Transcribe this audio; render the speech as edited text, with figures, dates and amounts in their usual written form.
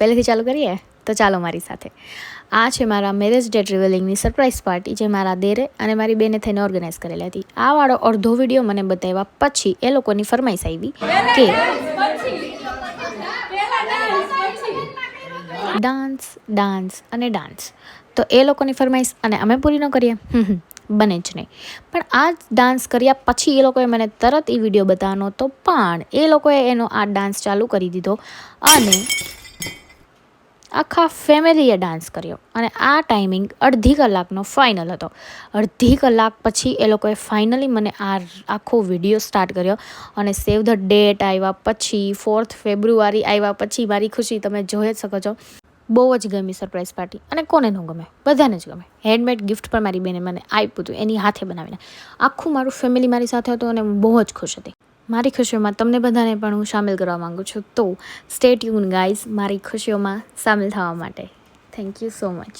પહેલેથી ચાલુ કરીએ તો ચાલો મારી સાથે. આ છે મારા મેરેજ ડે ટ્રાવેલિંગની સરપ્રાઈઝ પાર્ટી જે મારા દેરે અને મારી બેને થઈને ઓર્ગેનાઇઝ કરેલી હતી. આ વાળો અડધો વિડીયો મને બતાવ્યા પછી એ લોકોની ફરમાઈશ આવી કે ડાન્સ ડાન્સ અને ડાન્સ. તો એ લોકોની ફરમાઈશ અને અમે પૂરી ન કરીએ બને જ નહીં. પણ આ ડાન્સ કર્યા પછી એ લોકોએ મને તરત એ વિડીયો બતાવવાનો હતો, પણ એ લોકોએ એનો આ ડાન્સ ચાલુ કરી દીધો અને આખા ફેમિલીએ ડાન્સ કર્યો. અને આ ટાઈમિંગ અડધી કલાકનો ફાઇનલ હતો. અડધી કલાક પછી એ લોકોએ ફાઇનલી મને આ આખો વિડીયો સ્ટાર્ટ કર્યો અને સેવ ધ ડેટ આવ્યા પછી 4th ફેબ્રુઆરી આવ્યા પછી મારી ખુશી તમે જોઈ જ શકો છો. બહુ જ ગમી સરપ્રાઈઝ પાર્ટી. અને કોને ન ગમે, બધાને જ ગમે. હેન્ડમેડ ગિફ્ટ પણ મારી બેને મને આપ્યું હતું એની હાથે બનાવીને. આખું મારું ફેમિલી મારી સાથે હતું અને હું બહુ જ ખુશ હતી. મારી ખુશીઓમાં તમને બધાને પણ હું સામેલ કરવા માગું છું. તો સ્ટે ટ્યુન ગાઈઝ મારી ખુશીઓમાં સામેલ થવા માટે. Thank you so much.